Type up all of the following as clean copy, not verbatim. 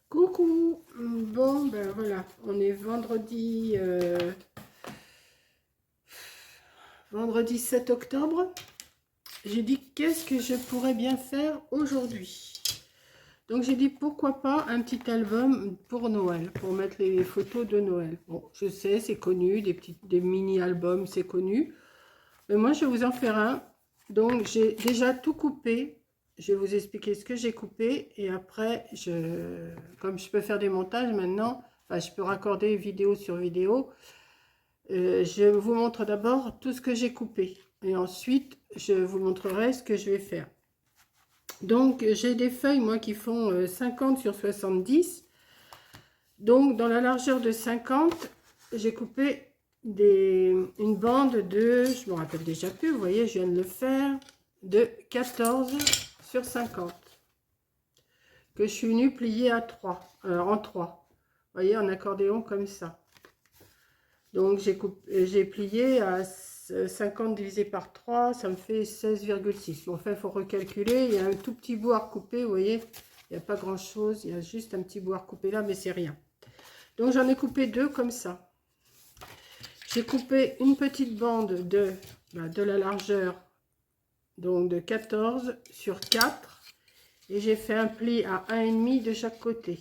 Coucou. Bon, ben voilà, on est vendredi 7 octobre. J'ai dit qu'est-ce que je pourrais bien faire aujourd'hui. Donc j'ai dit pourquoi pas un petit album pour Noël, pour mettre les photos de Noël. Bon, je sais, c'est connu, des mini-albums, c'est connu. Mais moi, je vais vous en faire un. Donc j'ai déjà tout coupé. Je vais vous expliquer ce que j'ai coupé et après, comme je peux faire des montages maintenant, enfin, je peux raccorder vidéo sur vidéo. Je vous montre d'abord tout ce que j'ai coupé et ensuite, je vous montrerai ce que je vais faire. Donc, j'ai des feuilles, moi, qui font 50 sur 70. Donc, dans la largeur de 50, j'ai coupé une bande de, je me rappelle déjà plus, vous voyez, je viens de le faire, de 14 sur 50 que je suis venue plier à 3, en 3. Vous voyez, en accordéon comme ça. Donc, j'ai plié à 50 divisé par 3, ça me fait 16,6. Bon, enfin, il faut recalculer. Il y a un tout petit bout à recouper, vous voyez. Il n'y a pas grand-chose. Il y a juste un petit bout à recouper là, mais c'est rien. Donc, j'en ai coupé deux comme ça. J'ai coupé une petite bande de la largeur, donc de 14 sur 4. Et j'ai fait un pli à 1,5 de chaque côté.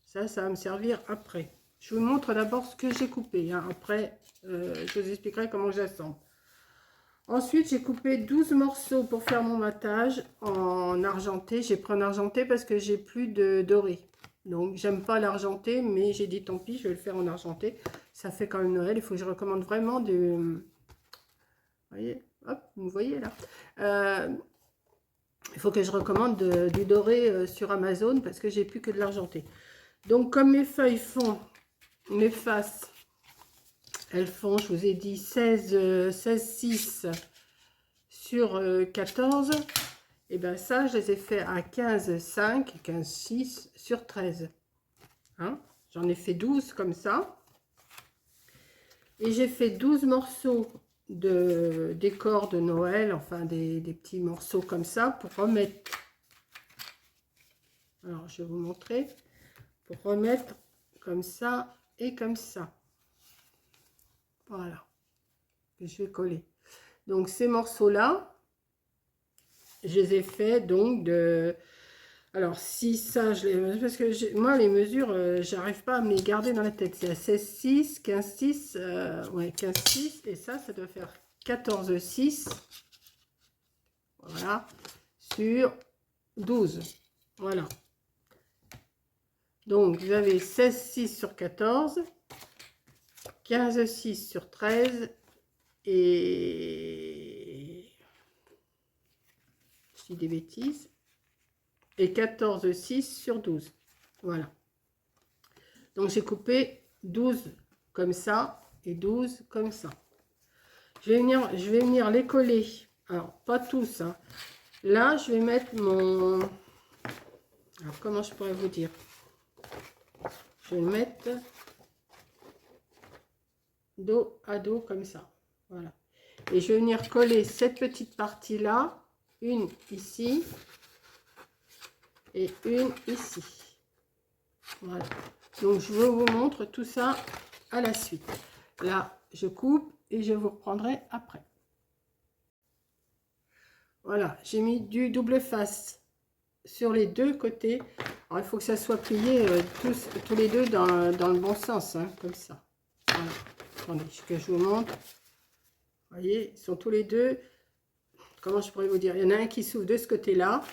Ça va me servir après. Je vous montre d'abord ce que j'ai coupé. Hein. Après, je vous expliquerai comment j'assemble. Ensuite, j'ai coupé 12 morceaux pour faire mon matage en argenté. J'ai pris en argenté parce que j'ai plus de doré. Donc, j'aime pas l'argenté, mais j'ai dit tant pis, je vais le faire en argenté. Ça fait quand même Noël. Il faut que je recommande vraiment du... Vous voyez, hop, vous voyez là. Il faut que je recommande du doré sur Amazon parce que j'ai plus que de l'argenté. Donc, comme mes feuilles font, mes faces, elles font, je vous ai dit, 16,6 sur 14. Et bien ça, je les ai fait à 15,5, 15,6 sur 13. Hein? J'en ai fait 12 comme ça. Et j'ai fait 12 morceaux de décor de Noël, enfin des petits morceaux comme ça pour remettre. Alors, je vais vous montrer. Pour remettre comme ça et comme ça. Voilà. Que je vais coller. Donc, ces morceaux-là, je les ai faits donc de... Alors, si ça, je les... Parce que moi, les mesures, j'arrive pas à me les garder dans la tête. C'est à 16,6, 15,6, ouais, 15,6. Et ça doit faire 14,6. Voilà. Sur 12. Voilà. Donc, vous avez 16,6 sur 14, 15,6 sur 13 et... Je dis des bêtises. Et 14,6 sur 12. Voilà. Donc, j'ai coupé 12 comme ça et 12 comme ça. Je vais venir les coller. Alors, pas tous. Hein. Là, je vais mettre mon... Alors, comment je pourrais vous dire? Je vais le mettre dos à dos comme ça. Voilà. Et je vais venir coller cette petite partie-là. Une ici. Et une ici. Voilà. Donc, je vous montre tout ça à la suite. Là, je coupe et je vous reprendrai après. Voilà, j'ai mis du double face sur les deux côtés. Alors, il faut que ça soit plié tous les deux dans le bon sens, hein, comme ça. Voilà. Attendez, que je vous montre. Vous voyez, ils sont tous les deux. Comment je pourrais vous dire? Il y en a un qui s'ouvre de ce côté-là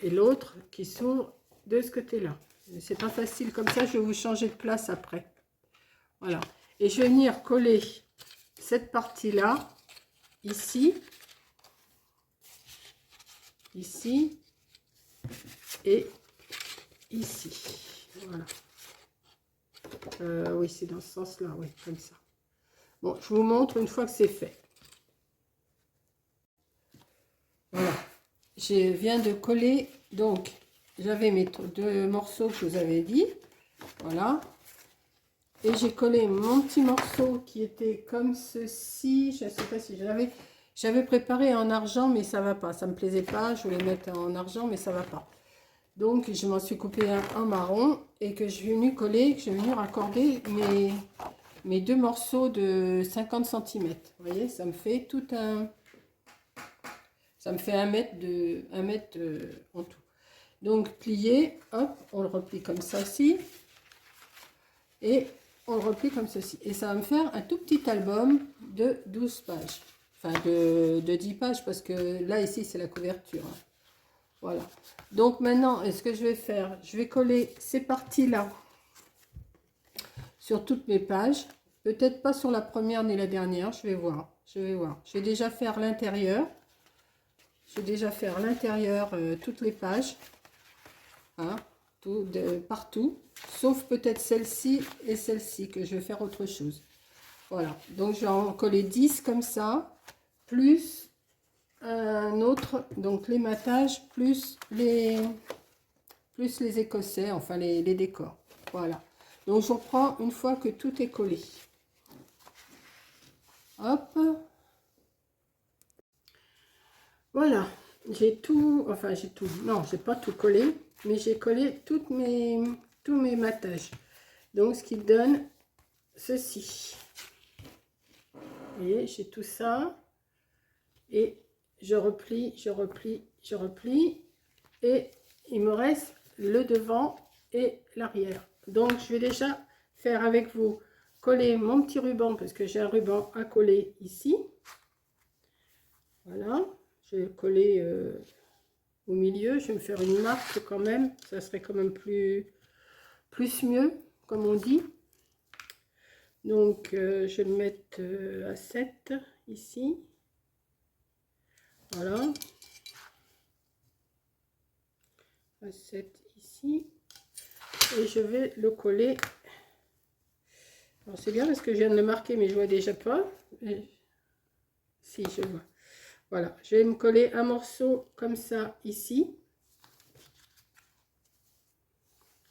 et l'autre qui s'ouvre de ce côté-là. C'est pas facile comme ça, je vais vous changer de place après. Voilà. Et je vais venir coller cette partie-là, ici, ici et ici. Voilà. Oui, c'est dans ce sens-là, oui, comme ça. Bon, je vous montre une fois que c'est fait. Voilà. Je viens de coller, donc, j'avais mes deux morceaux que je vous avais dit. Voilà. Et j'ai collé mon petit morceau qui était comme ceci. Je ne sais pas si j'avais préparé en argent, mais ça va pas. Ça me plaisait pas. Je voulais mettre en argent, mais ça va pas. Donc je m'en suis coupé un en marron et que je suis venue coller, que je suis venue raccorder mes deux morceaux de 50 cm. Vous voyez, ça me fait tout un... Ça me fait 1 mètre en tout. Donc plié, hop, on le replie comme ça aussi. Et on le replie comme ceci. Et ça va me faire un tout petit album de 12 pages. Enfin de 10 pages parce que là ici c'est la couverture. Hein. Voilà. Donc maintenant, ce que je vais faire, je vais coller ces parties-là sur toutes mes pages. Peut-être pas sur la première ni la dernière, je vais voir. Je vais voir. Je vais déjà faire l'intérieur. Je vais déjà faire l'intérieur, toutes les pages. Hein, partout. Sauf peut-être celle-ci et celle-ci que je vais faire autre chose. Voilà. Donc je vais en coller 10 comme ça. Plus un autre. Donc les matages plus les écossais. Enfin les décors. Voilà. Donc je reprends une fois que tout est collé. Hop. Voilà, j'ai tout, enfin j'ai tout, non, j'ai pas tout collé, mais j'ai collé tous mes matages. Donc, ce qui donne ceci. Vous voyez, j'ai tout ça. Et je replie, je replie, je replie. Et il me reste le devant et l'arrière. Donc, je vais déjà faire avec vous coller mon petit ruban, parce que j'ai un ruban à coller ici. Voilà. Je vais le coller au milieu. Je vais me faire une marque quand même. Ça serait quand même plus mieux, comme on dit. Donc, je vais le mettre à 7 ici. Voilà. À 7 ici. Et je vais le coller. Alors, c'est bien parce que je viens de le marquer, mais je vois déjà pas. Si, je vois. Voilà, je vais me coller un morceau comme ça ici.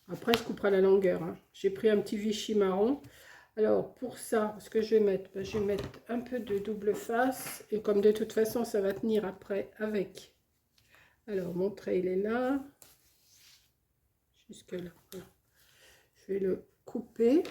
Après, je couperai la longueur. Hein. J'ai pris un petit Vichy marron. Alors, pour ça, ce que je vais mettre, ben, je vais mettre un peu de double face. Et comme de toute façon, ça va tenir après avec. Alors, mon trait, il est là. Jusque là. Voilà. Je vais le couper.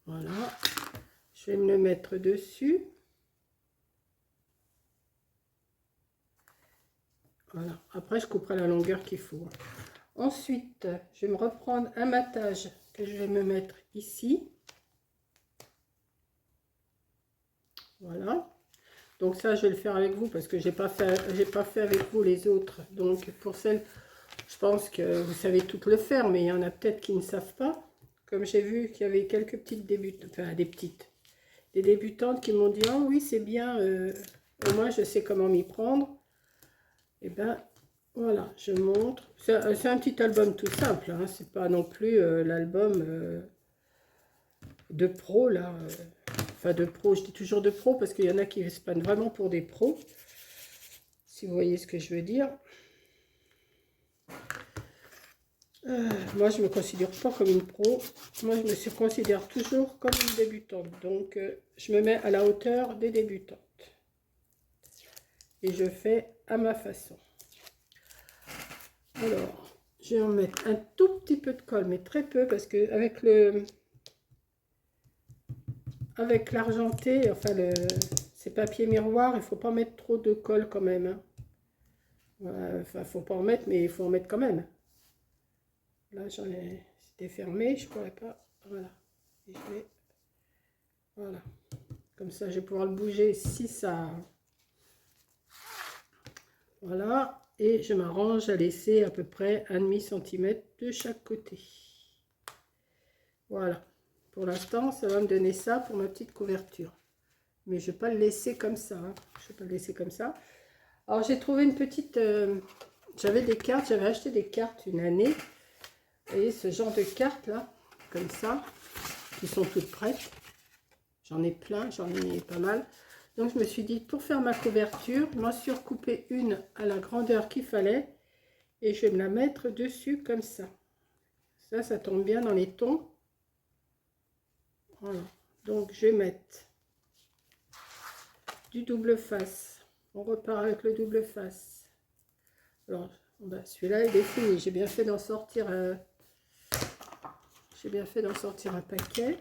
Voilà. Je vais me le mettre dessus. Voilà. Après, je couperai la longueur qu'il faut. Ensuite, je vais me reprendre un matage que je vais me mettre ici. Voilà. Donc ça, je vais le faire avec vous parce que j'ai pas fait avec vous les autres. Donc pour celles, je pense que vous savez toutes le faire, mais il y en a peut-être qui ne savent pas. Comme j'ai vu qu'il y avait quelques petites débutantes, enfin des débutantes qui m'ont dit « Oh oui, c'est bien, au moins je sais comment m'y prendre. » Et ben voilà, je montre. C'est un petit album tout simple, hein, c'est pas non plus l'album de pro là. Enfin de pro, je dis toujours de pro parce qu'il y en a qui se prennent vraiment pour des pros. Si vous voyez ce que je veux dire. Moi, je ne me considère pas comme une pro. Moi, je me considère toujours comme une débutante. Donc, je me mets à la hauteur des débutantes. Et je fais à ma façon. Alors, je vais en mettre un tout petit peu de colle, mais très peu, parce que avec l'argenté, enfin, ces papiers miroirs, il ne faut pas mettre trop de colle quand même. Hein. Enfin, il ne faut pas en mettre, mais il faut en mettre quand même. Là, c'était fermé, je ne pourrais pas. Voilà. Et je vais, voilà. Comme ça, je vais pouvoir le bouger si ça. Voilà. Et je m'arrange à laisser à peu près 1,5 cm de chaque côté. Voilà. Pour l'instant, ça va me donner ça pour ma petite couverture. Mais je ne vais pas le laisser comme ça. Hein. Je ne vais pas le laisser comme ça. Alors, j'ai trouvé une petite. J'avais des cartes, j'avais acheté des cartes une année. Vous voyez ce genre de cartes là, comme ça, qui sont toutes prêtes. J'en ai plein, j'en ai pas mal. Donc je me suis dit, pour faire ma couverture, je m'en suis recoupé une à la grandeur qu'il fallait. Et je vais me la mettre dessus comme ça. Ça tombe bien dans les tons. Voilà. Donc, je vais mettre du double face. On repart avec le double face. Alors, ben, celui-là, il est fini. J'ai bien fait d'en sortir... J'ai bien fait d'en sortir un paquet.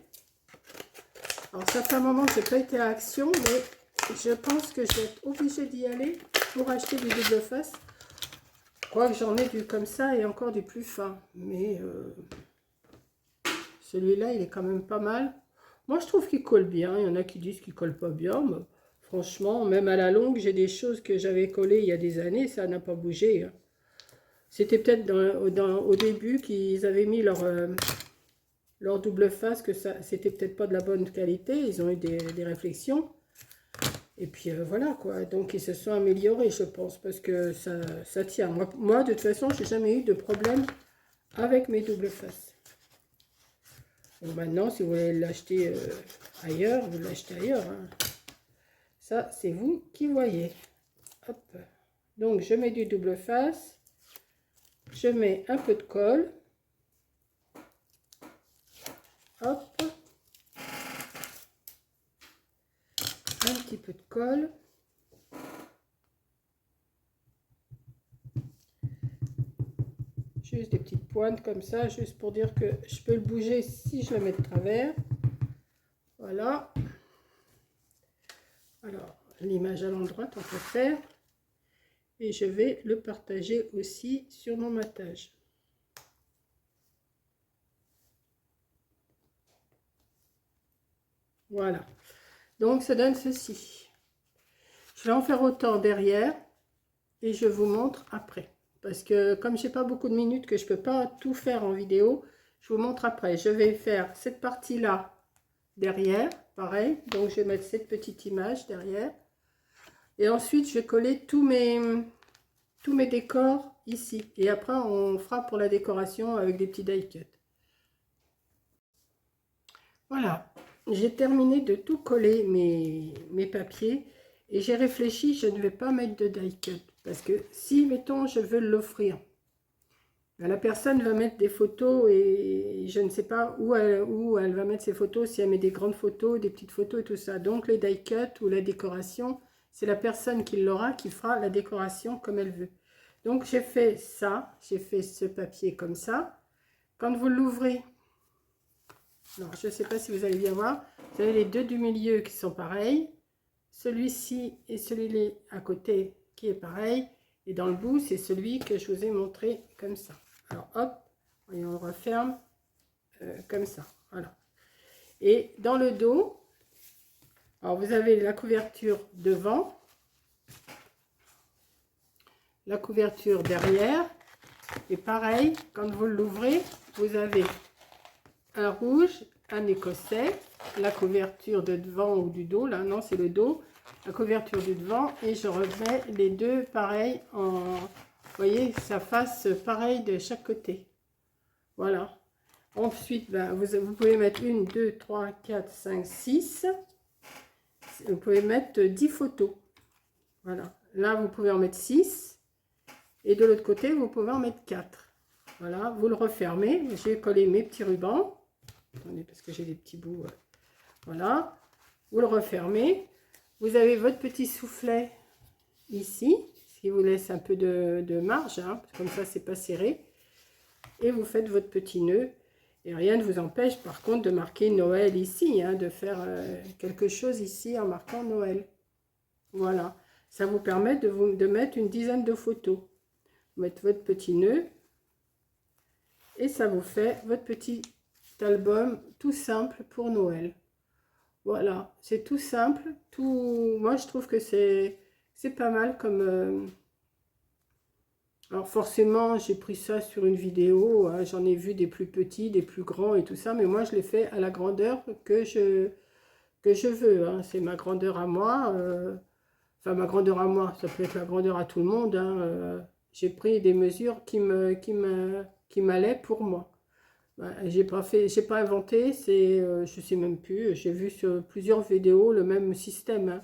Alors, ça fait un moment que je n'ai pas été à Action, mais je pense que je vais être obligée d'y aller pour acheter du double face. Je crois que j'en ai du comme ça et encore du plus fin. Mais celui-là, il est quand même pas mal. Moi, je trouve qu'il colle bien. Il y en a qui disent qu'il colle pas bien. Mais franchement, même à la longue, j'ai des choses que j'avais collées il y a des années. Ça n'a pas bougé. C'était peut-être au début qu'ils avaient mis leur double face, que ça c'était peut-être pas de la bonne qualité. Ils ont eu des réflexions. Et puis voilà quoi. Donc ils se sont améliorés, je pense, parce que ça tient. Moi, de toute façon, j'ai jamais eu de problème avec mes doubles faces. Donc maintenant, si vous voulez l'acheter ailleurs, vous l'achetez ailleurs. Hein. Ça, c'est vous qui voyez. Hop. Donc je mets du double face. Je mets un peu de colle. Hop. Un petit peu de colle. Juste des petites pointes comme ça, juste pour dire que je peux le bouger si je le mets de travers. Voilà. Alors, l'image à l'endroit, on peut faire. Et je vais le partager aussi sur mon matage. Voilà. Donc, ça donne ceci. Je vais en faire autant derrière et je vous montre après. Parce que comme j'ai pas beaucoup de minutes, que je peux pas tout faire en vidéo, je vous montre après. Je vais faire cette partie-là derrière, pareil. Donc, je vais mettre cette petite image derrière. Et ensuite, je vais coller tous mes décors ici. Et après, on fera pour la décoration avec des petits die cuts. Voilà. J'ai terminé de tout coller mes papiers. Et j'ai réfléchi, je ne vais pas mettre de die cut. Parce que si, mettons, je veux l'offrir, la personne va mettre des photos et je ne sais pas où elle va mettre ses photos, si elle met des grandes photos, des petites photos et tout ça. Donc les die cut ou la décoration, c'est la personne qui l'aura qui fera la décoration comme elle veut. Donc j'ai fait ça, j'ai fait ce papier comme ça. Quand vous l'ouvrez, alors je ne sais pas si vous allez bien voir, vous avez les deux du milieu qui sont pareils. Celui-ci et celui-là à côté qui est pareil. Et dans le bout, c'est celui que je vous ai montré comme ça. Alors hop, et on le referme comme ça. Voilà. Et dans le dos, alors vous avez la couverture devant, la couverture derrière. Et pareil, quand vous l'ouvrez, vous avez un rouge, un écossais, la couverture de devant ou du dos, là non c'est le dos, la couverture du devant, et je remets les deux pareil en, vous voyez, ça fasse pareil de chaque côté. Voilà. Ensuite, ben, vous pouvez mettre 1, 2, 3, 4, 5, 6. Vous pouvez mettre 10 photos. Voilà. Là, vous pouvez en mettre 6. Et de l'autre côté, vous pouvez en mettre 4. Voilà. Vous le refermez. J'ai collé mes petits rubans. Attendez, parce que j'ai des petits bouts. Voilà. Vous le refermez. Vous avez votre petit soufflet ici, ce qui vous laisse un peu de marge. Hein, comme ça, c'est pas serré. Et vous faites votre petit nœud. Et rien ne vous empêche, par contre, de marquer Noël ici. Hein, de faire quelque chose ici en marquant Noël. Voilà. Ça vous permet de mettre une dizaine de photos. Vous mettez votre petit nœud. Et ça vous fait votre petit album tout simple pour Noël. Voilà, c'est tout simple, tout. Moi je trouve que c'est pas mal comme. Alors forcément, j'ai pris ça sur une vidéo, hein, j'en ai vu des plus petits, des plus grands et tout ça, mais moi je l'ai fait à la grandeur que je veux. Hein. C'est ma grandeur à moi. Enfin, ma grandeur à moi, ça peut être la grandeur à tout le monde. Hein. J'ai pris des mesures qui m'allaient pour moi. J'ai pas inventé, je sais même plus, j'ai vu sur plusieurs vidéos le même système, hein.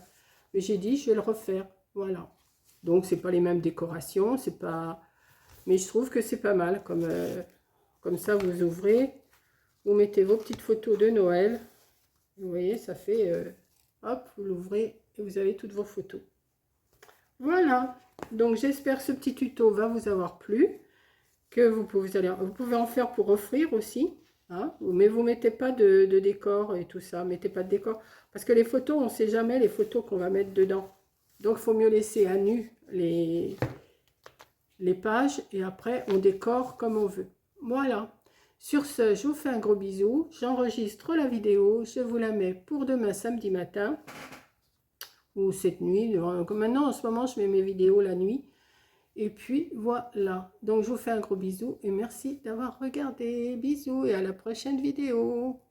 Mais j'ai dit, je vais le refaire, voilà. Donc, c'est pas les mêmes décorations, c'est pas... Mais je trouve que c'est pas mal, comme... Comme ça, vous ouvrez, vous mettez vos petites photos de Noël. Vous voyez, ça fait, hop, vous l'ouvrez et vous avez toutes vos photos. Voilà, donc j'espère que ce petit tuto va vous avoir plu, que vous pouvez en faire pour offrir aussi, hein, mais vous ne mettez pas de décor et tout ça, mettez pas de décor, parce que les photos, on ne sait jamais les photos qu'on va mettre dedans. Donc il faut mieux laisser à nu les pages et après on décore comme on veut. Voilà, sur ce, je vous fais un gros bisou, j'enregistre la vidéo, je vous la mets pour demain samedi matin. Ou cette nuit, comme maintenant en ce moment je mets mes vidéos la nuit, et puis voilà, donc je vous fais un gros bisou et merci d'avoir regardé, bisous et à la prochaine vidéo.